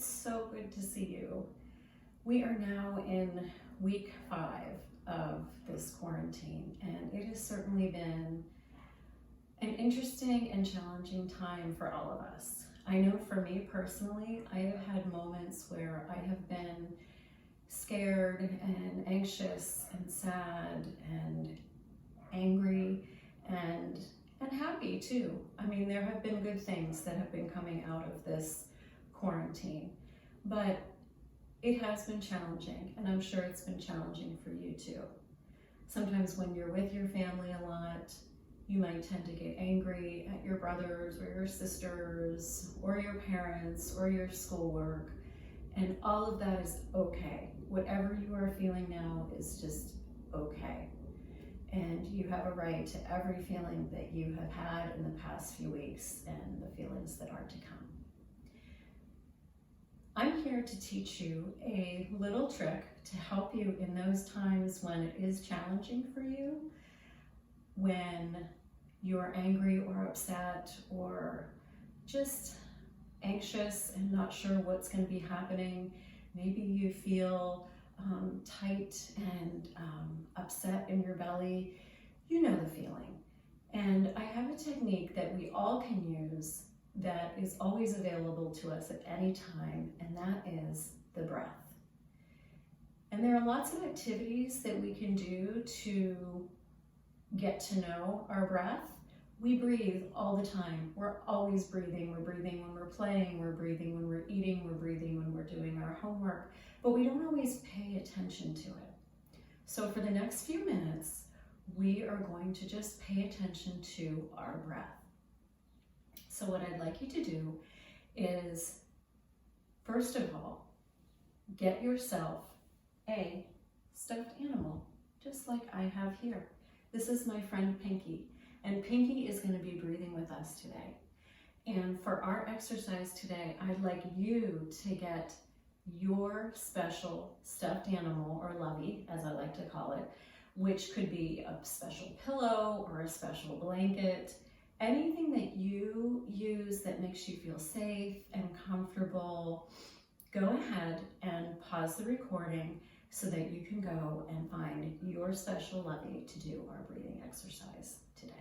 It's so good to see you. We are now in week 5 of this quarantine, and it has certainly been an interesting and challenging time for all of us. I know for me personally, I have had moments where I have been scared and anxious and sad and angry and happy too. I mean, there have been good things that have been coming out of this quarantine, but it has been challenging, and I'm sure it's been challenging for you too. Sometimes when you're with your family a lot, you might tend to get angry at your brothers or your sisters or your parents or your schoolwork, and all of that is okay. Whatever you are feeling now is just okay. And you have a right to every feeling that you have had in the past few weeks and the feelings that are to come. I'm here to teach you a little trick to help you in those times when it is challenging for you, when you're angry or upset or just anxious and not sure what's going to be happening. Maybe you feel tight and upset in your belly. You know the feeling. And I have a technique that we all can use that is always available to us at any time, and that is the breath. And there are lots of activities that we can do to get to know our breath. We breathe all the time. We're always breathing. We're breathing when we're playing, we're breathing when we're eating, we're breathing when we're doing our homework, but we don't always pay attention to it. So for the next few minutes, we are going to just pay attention to our breath. So what I'd like you to do is, first of all, get yourself a stuffed animal, just like I have here. This is my friend Pinky, and Pinky is going to be breathing with us today. And for our exercise today, I'd like you to get your special stuffed animal, or lovey, as I like to call it, which could be a special pillow or a special blanket, anything that you use that makes you feel safe and comfortable. Go ahead and pause the recording so that you can go and find your special lovey to do our breathing exercise today.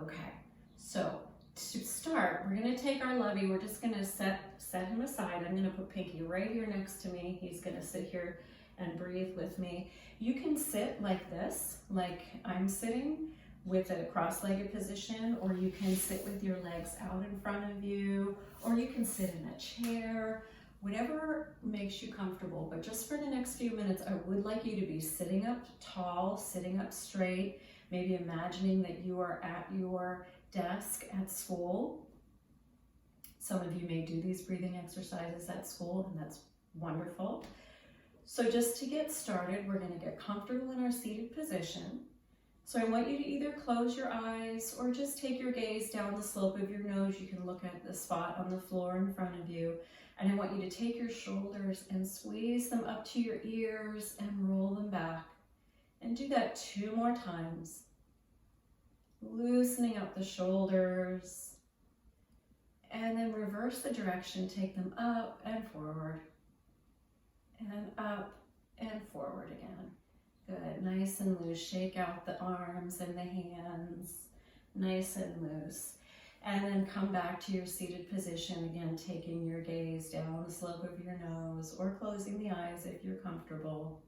Okay, so to start, we're going to take our lovey. We're just going to set him aside. I'm going to put Pinky right here next to me. He's going to sit here and breathe with me. You can sit like this, like I'm sitting, with a cross-legged position, or you can sit with your legs out in front of you, or you can sit in a chair, whatever makes you comfortable. But just for the next few minutes, I would like you to be sitting up tall, sitting up straight, maybe imagining that you are at your desk at school. Some of you may do these breathing exercises at school, and that's wonderful. So just to get started, we're going to get comfortable in our seated position. So I want you to either close your eyes or just take your gaze down the slope of your nose. You can look at the spot on the floor in front of you. And I want you to take your shoulders and squeeze them up to your ears and roll them back. And do that 2 more times. Loosening up the shoulders. And then reverse the direction. Take them up and forward. And up and forward again. Good, nice and loose. Shake out the arms and the hands, nice and loose. And then come back to your seated position, again, taking your gaze down the slope of your nose or closing the eyes if you're comfortable.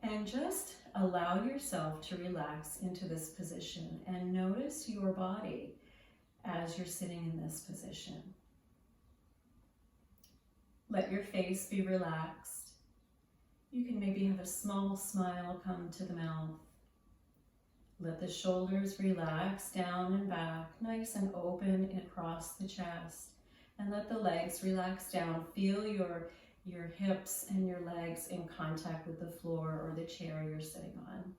And just allow yourself to relax into this position and notice your body as you're sitting in this position. Let your face be relaxed. You can maybe have a small smile come to the mouth. Let the shoulders relax down and back, nice and open across the chest. And let the legs relax down. Feel your hips and your legs in contact with the floor or the chair you're sitting on.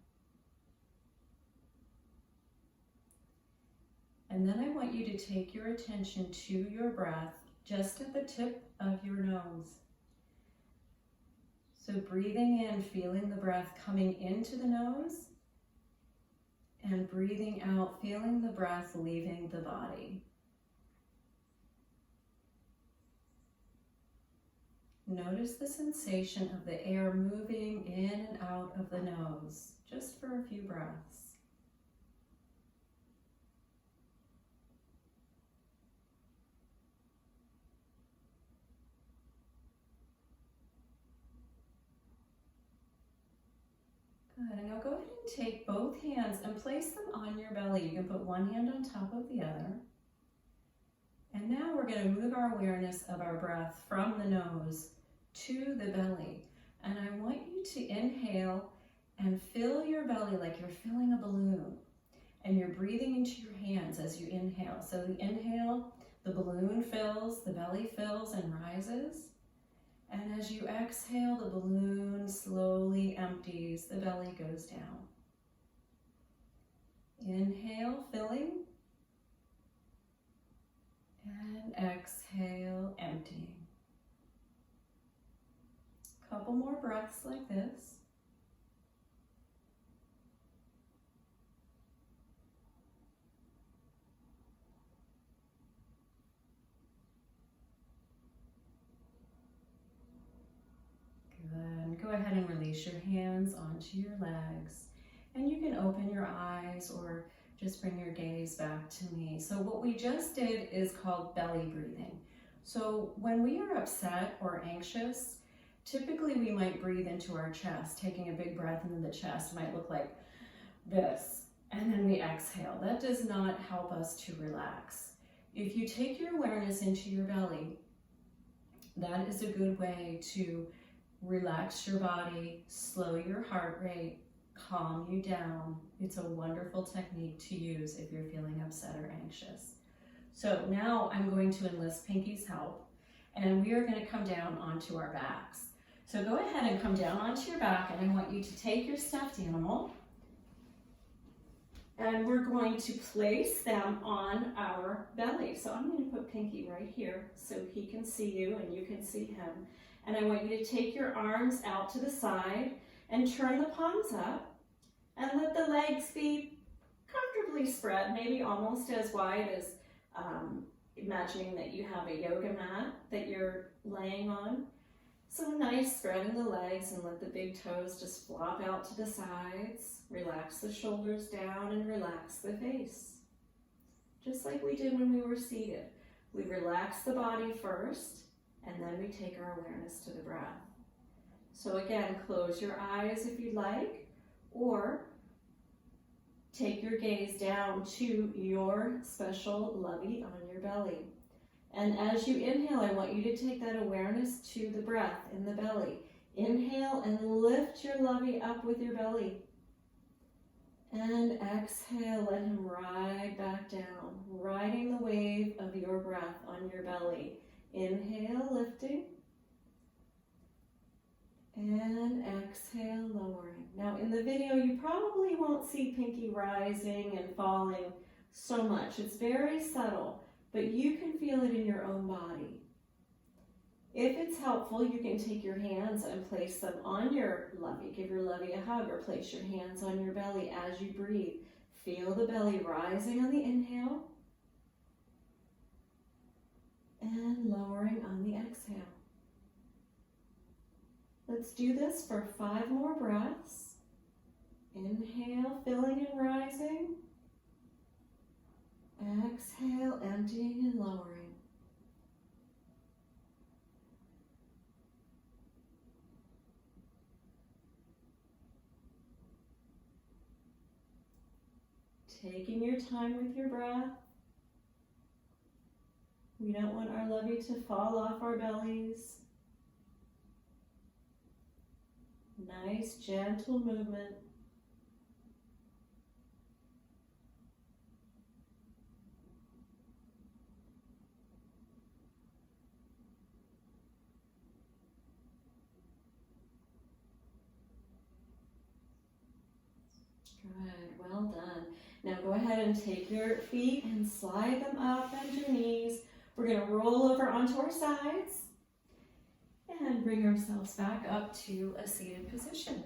And then I want you to take your attention to your breath just at the tip of your nose. So breathing in, feeling the breath coming into the nose, and breathing out, feeling the breath leaving the body. Notice the sensation of the air moving in and out of the nose, just for a few breaths. Good, and now go ahead and take both hands and place them on your belly. You can put one hand on top of the other. And now we're going to move our awareness of our breath from the nose to the belly. And I want you to inhale and fill your belly like you're filling a balloon. And you're breathing into your hands as you inhale. So the inhale, the balloon fills, the belly fills and rises. And as you exhale, the balloon slowly empties, the belly goes down. Inhale, filling. And exhale, emptying. Couple more breaths like this. Good. Go ahead and release your hands onto your legs. And you can open your eyes or just bring your gaze back to me. So what we just did is called belly breathing. So when we are upset or anxious, typically we might breathe into our chest, taking a big breath into the chest might look like this, and then we exhale. That does not help us to relax. If you take your awareness into your belly, that is a good way to relax your body, slow your heart rate, calm you down. It's a wonderful technique to use if you're feeling upset or anxious. So now I'm going to enlist Pinky's help, and we are going to come down onto our backs. So go ahead and come down onto your back, and I want you to take your stuffed animal, and we're going to place them on our belly. So I'm going to put Pinky right here so he can see you and you can see him. And I want you to take your arms out to the side and turn the palms up and let the legs be comfortably spread, maybe almost as wide as imagining that you have a yoga mat that you're laying on. So nice spread in the legs, and let the big toes just flop out to the sides. Relax the shoulders down and relax the face. Just like we did when we were seated. We relax the body first, and then we take our awareness to the breath. So again, close your eyes if you'd like, or take your gaze down to your special lovey on your belly. And as you inhale, I want you to take that awareness to the breath in the belly. Inhale and lift your lovey up with your belly. And exhale, let him ride back down, riding the wave of your breath on your belly. Inhale, lifting. And exhale, lowering. Now in the video, you probably won't see Pinky rising and falling so much. It's very subtle, but you can feel it in your own body. If it's helpful, you can take your hands and place them on your lovey. Give your lovey a hug, or place your hands on your belly as you breathe. Feel the belly rising on the inhale and lowering on the exhale. Let's do this for 5 more breaths. Inhale, filling and rising. Exhale, emptying and lowering. Taking your time with your breath. We don't want our lovey to fall off our bellies. Nice, gentle movement. Good, well done. Now go ahead and take your feet and slide them up, bend your knees. We're going to roll over onto our sides and bring ourselves back up to a seated position.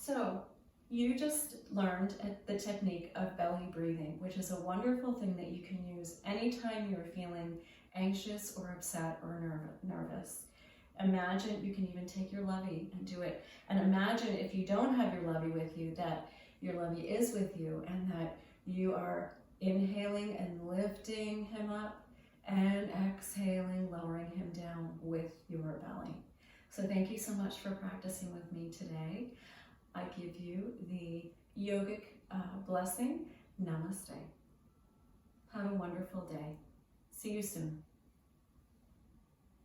So you just learned the technique of belly breathing, which is a wonderful thing that you can use anytime you're feeling anxious or upset or nervous. Imagine, you can even take your lovey and do it. And imagine if you don't have your lovey with you, that your lovey is with you and that you are inhaling and lifting him up and exhaling, lowering him down with your belly. So thank you so much for practicing with me today. I give you the yogic blessing. Namaste. Have a wonderful day. See you soon.